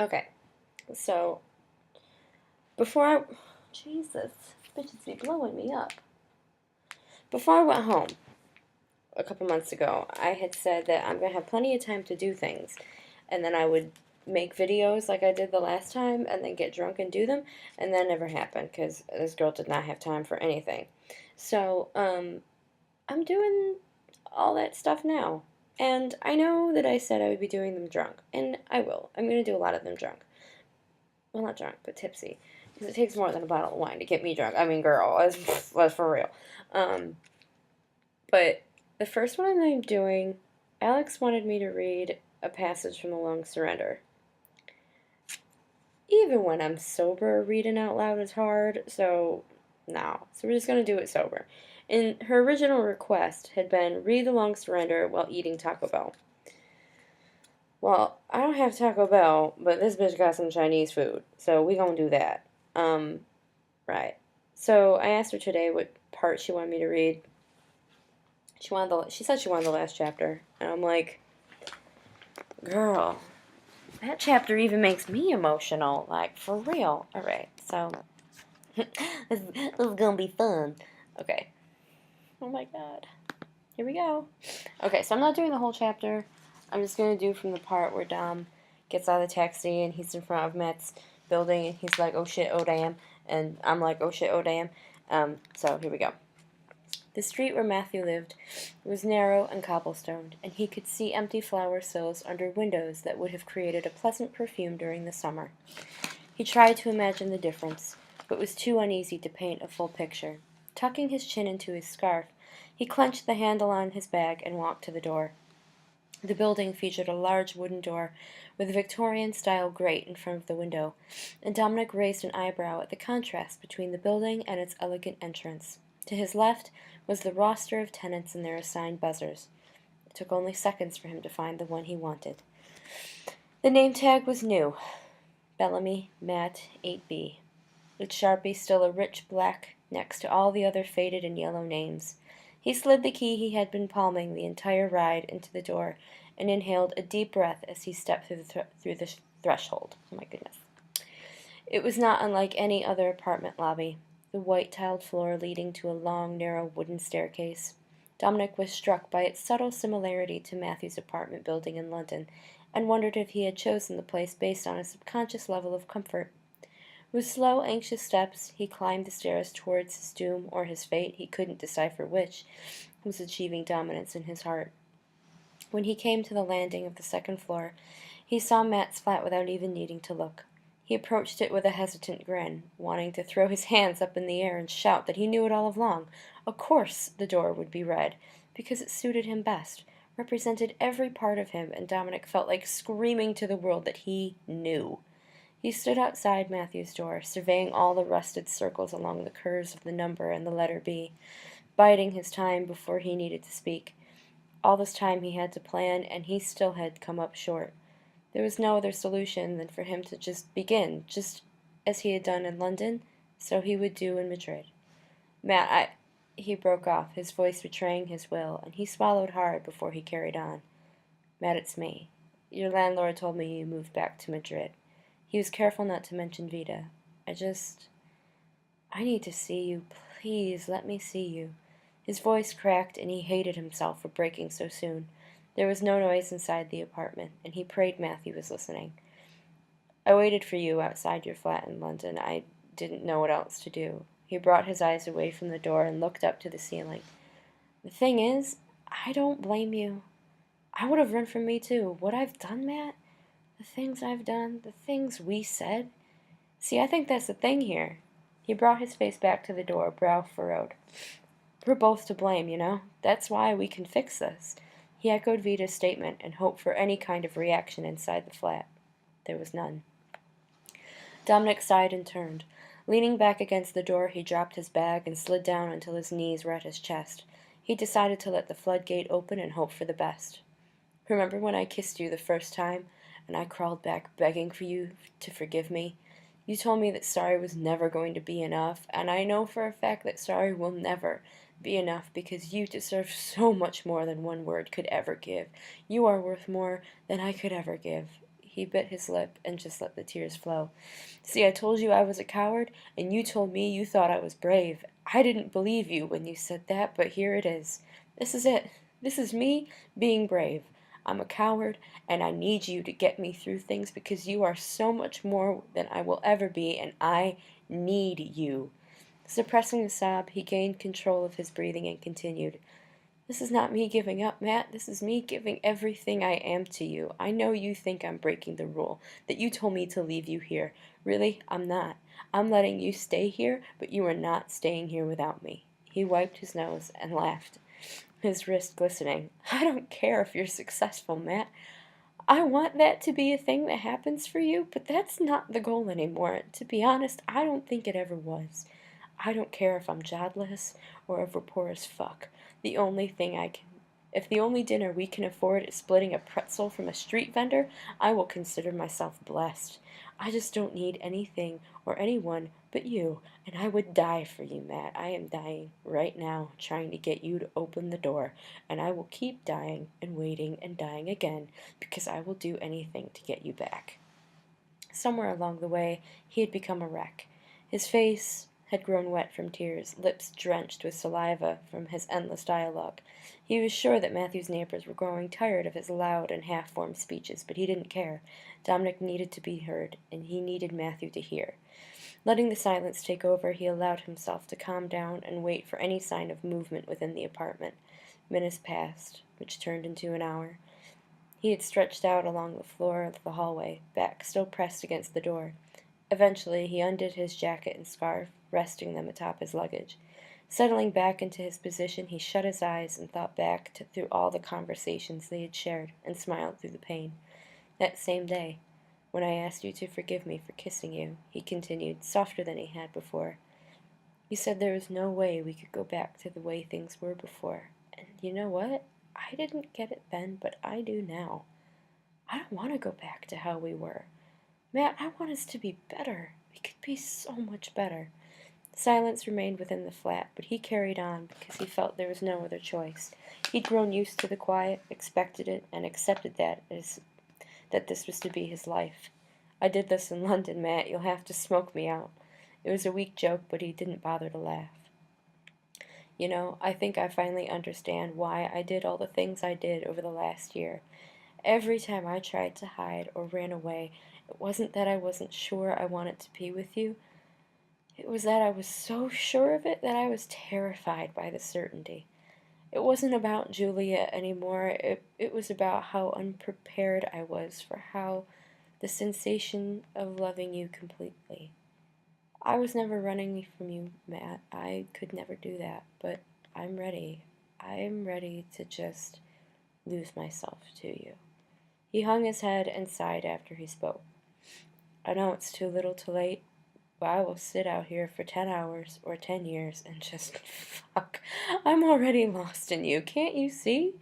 Okay, so before I. Jesus, bitches be blowing me up. Before I went home a couple months ago, I had said that I'm going to have plenty of time to do things. And then I would make videos like I did the last time and then get drunk and do them. And that never happened because this girl did not have time for anything. So, I'm doing all that stuff now. And I know that I said I would be doing them drunk. And I will. I'm going to do a lot of them drunk. Well, not drunk, but tipsy. Because it takes more than a bottle of wine to get me drunk. I mean, girl, that's for real. Um, but the first one I'm doing, Alex wanted me to read a passage from The Long Surrender. Even when I'm sober, reading out loud is hard, so no. So we're just going to do it sober. And her original request had been read The Long Surrender while eating Taco Bell. Well, I don't have Taco Bell, but this bitch got some Chinese food, so we gonna do that. Right. So I asked her today what part she wanted me to read. She said she wanted the last chapter, and I'm like, girl, that chapter even makes me emotional, like for real. All right, so this is gonna be fun. Okay. Oh my god. Here we go. Okay, so I'm not doing the whole chapter. I'm just gonna do from the part where Dom gets out of the taxi and he's in front of Matt's building and he's like, oh shit, oh damn. And I'm like, oh shit, oh damn. So here we go. The street where Matthew lived was narrow and cobblestoned, and he could see empty flower sills under windows that would have created a pleasant perfume during the summer. He tried to imagine the difference, but was too uneasy to paint a full picture. Tucking his chin into his scarf, he clenched the handle on his bag and walked to the door. The building featured a large wooden door with a Victorian-style grate in front of the window, and Dominic raised an eyebrow at the contrast between the building and its elegant entrance. To his left was the roster of tenants and their assigned buzzers. It took only seconds for him to find the one he wanted. The name tag was new. Bellamy, Matt, 8B. Its Sharpie still a rich black next to all the other faded and yellow names. He slid the key he had been palming the entire ride into the door and inhaled a deep breath as he stepped through the threshold. Oh my goodness. It was not unlike any other apartment lobby, the white-tiled floor leading to a long, narrow wooden staircase. Dominic was struck by its subtle similarity to Matthew's apartment building in London, and wondered if he had chosen the place based on a subconscious level of comfort. With slow, anxious steps, he climbed the stairs towards his doom or his fate, he couldn't decipher which, was achieving dominance in his heart. When he came to the landing of the second floor, he saw Matt's flat without even needing to look. He approached it with a hesitant grin, wanting to throw his hands up in the air and shout that he knew it all along. Of course the door would be red, because it suited him best, represented every part of him, and Dominic felt like screaming to the world that he knew. He stood outside Matthew's door, surveying all the rusted circles along the curves of the number and the letter B, biding his time before he needed to speak. All this time he had to plan, and he still had come up short. There was no other solution than for him to just begin, just as he had done in London, so he would do in Madrid. Matt, he broke off, his voice betraying his will, and he swallowed hard before he carried on. Matt, it's me. Your landlord told me you moved back to Madrid. He was careful not to mention Vida. I need to see you. Please, let me see you. His voice cracked, and he hated himself for breaking so soon. There was no noise inside the apartment, and he prayed Matthew was listening. I waited for you outside your flat in London. I didn't know what else to do. He brought his eyes away from the door and looked up to the ceiling. The thing is, I don't blame you. I would have run from me too. What I've done, Matt? The things I've done, the things we said. See, I think that's the thing here. He brought his face back to the door, brow furrowed. We're both to blame, you know? That's why we can fix this. He echoed Vita's statement and hoped for any kind of reaction inside the flat. There was none. Dominic sighed and turned. Leaning back against the door, he dropped his bag and slid down until his knees were at his chest. He decided to let the floodgate open and hope for the best. Remember when I kissed you the first time, and I crawled back begging for you to forgive me? You told me that sorry was never going to be enough, and I know for a fact that sorry will never be enough because you deserve so much more than one word could ever give. You are worth more than I could ever give. He bit his lip and just let the tears flow. See, I told you I was a coward, and you told me you thought I was brave. I didn't believe you when you said that, but here it is. This is it. This is me being brave. I'm a coward, and I need you to get me through things because you are so much more than I will ever be, and I need you. Suppressing a sob, he gained control of his breathing and continued. This is not me giving up, Matt. This is me giving everything I am to you. I know you think I'm breaking the rule, that you told me to leave you here. Really, I'm not. I'm letting you stay here, but you are not staying here without me. He wiped his nose and laughed, his wrist glistening. I don't care if you're successful, Matt. I want that to be a thing that happens for you, but that's not the goal anymore. To be honest, I don't think it ever was. I don't care if I'm jobless or if we're poor as fuck. The only thing I can If the only dinner we can afford is splitting a pretzel from a street vendor, I will consider myself blessed. I just don't need anything or anyone but you, and I would die for you, Matt. I am dying right now, trying to get you to open the door, and I will keep dying and waiting and dying again, because I will do anything to get you back. Somewhere along the way, he had become a wreck. His face had grown wet from tears, lips drenched with saliva from his endless dialogue. He was sure that Matthew's neighbors were growing tired of his loud and half-formed speeches, but he didn't care. Dominic needed to be heard, and he needed Matthew to hear. Letting the silence take over, he allowed himself to calm down and wait for any sign of movement within the apartment. Minutes passed, which turned into an hour. He had stretched out along the floor of the hallway, back still pressed against the door. Eventually, he undid his jacket and scarf, resting them atop his luggage. Settling back into his position, he shut his eyes and thought back through all the conversations they had shared and smiled through the pain. That same day, when I asked you to forgive me for kissing you, he continued, softer than he had before. You said there was no way we could go back to the way things were before. And you know what? I didn't get it then, but I do now. I don't want to go back to how we were. Matt, I want us to be better. We could be so much better. Silence remained within the flat, but he carried on because he felt there was no other choice. He'd grown used to the quiet, expected it, and accepted that this was to be his life. I did this in London, Matt. You'll have to smoke me out. It was a weak joke, but he didn't bother to laugh. You know, I think I finally understand why I did all the things I did over the last year. Every time I tried to hide or ran away, it wasn't that I wasn't sure I wanted to be with you. It was that I was so sure of it that I was terrified by the certainty. It wasn't about Julia anymore. It was about how unprepared I was for how the sensation of loving you completely. I was never running from you, Matt. I could never do that, but I'm ready. I'm ready to just lose myself to you. He hung his head and sighed after he spoke. I know it's too little too late, but I will sit out here for 10 hours or 10 years and just fuck. I'm already lost in you, can't you see?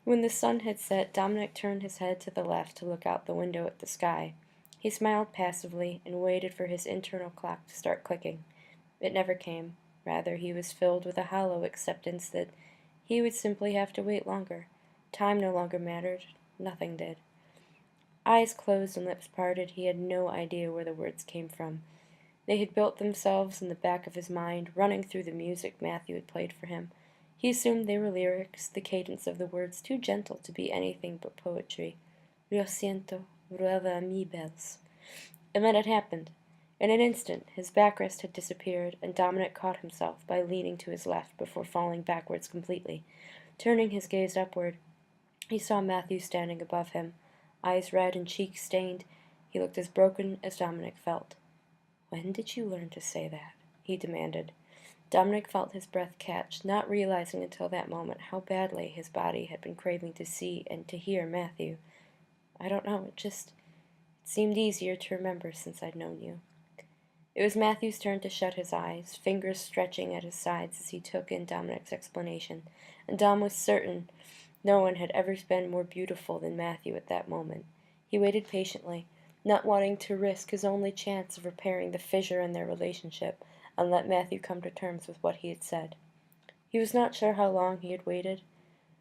When the sun had set, Dominic turned his head to the left to look out the window at the sky. He smiled passively and waited for his internal clock to start clicking. It never came. Rather, he was filled with a hollow acceptance that he would simply have to wait longer. Time no longer mattered. Nothing did. Eyes closed and lips parted, he had no idea where the words came from. They had built themselves in the back of his mind, running through the music Matthew had played for him. He assumed they were lyrics, the cadence of the words too gentle to be anything but poetry. Lo siento, rueda a mi bells. And then it happened. In an instant, his backrest had disappeared, and Dominic caught himself by leaning to his left before falling backwards completely. Turning his gaze upward, he saw Matthew standing above him, eyes red and cheeks stained. He looked as broken as Dominic felt. When did you learn to say that? He demanded. Dominic felt his breath catch, not realizing until that moment how badly his body had been craving to see and to hear Matthew. I don't know, it seemed easier to remember since I'd known you. It was Matthew's turn to shut his eyes, fingers stretching at his sides as he took in Dominic's explanation, and Dom was certain no one had ever been more beautiful than Matthew at that moment. He waited patiently, not wanting to risk his only chance of repairing the fissure in their relationship, and let Matthew come to terms with what he had said. He was not sure how long he had waited,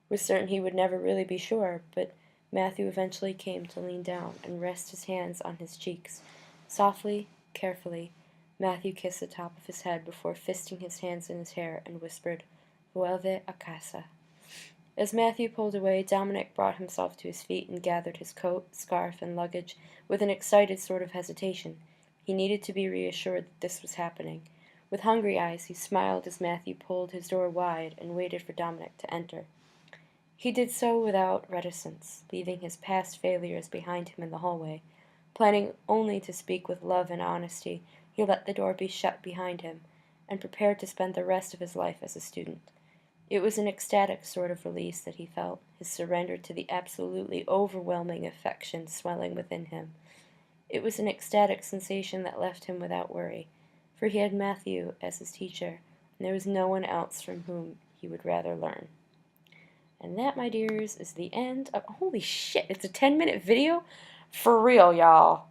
was certain he would never really be sure, but Matthew eventually came to lean down and rest his hands on his cheeks. Softly, carefully, Matthew kissed the top of his head before fisting his hands in his hair and whispered, "Vuelve a casa." As Matthew pulled away, Dominic brought himself to his feet and gathered his coat, scarf, and luggage with an excited sort of hesitation. He needed to be reassured that this was happening. With hungry eyes, he smiled as Matthew pulled his door wide and waited for Dominic to enter. He did so without reticence, leaving his past failures behind him in the hallway. Planning only to speak with love and honesty, he let the door be shut behind him, and prepared to spend the rest of his life as a student. It was an ecstatic sort of release that he felt, his surrender to the absolutely overwhelming affection swelling within him. It was an ecstatic sensation that left him without worry, for he had Matthew as his teacher, and there was no one else from whom he would rather learn. And that, my dears, is the end of... Holy shit, it's a 10-minute video? For real, y'all.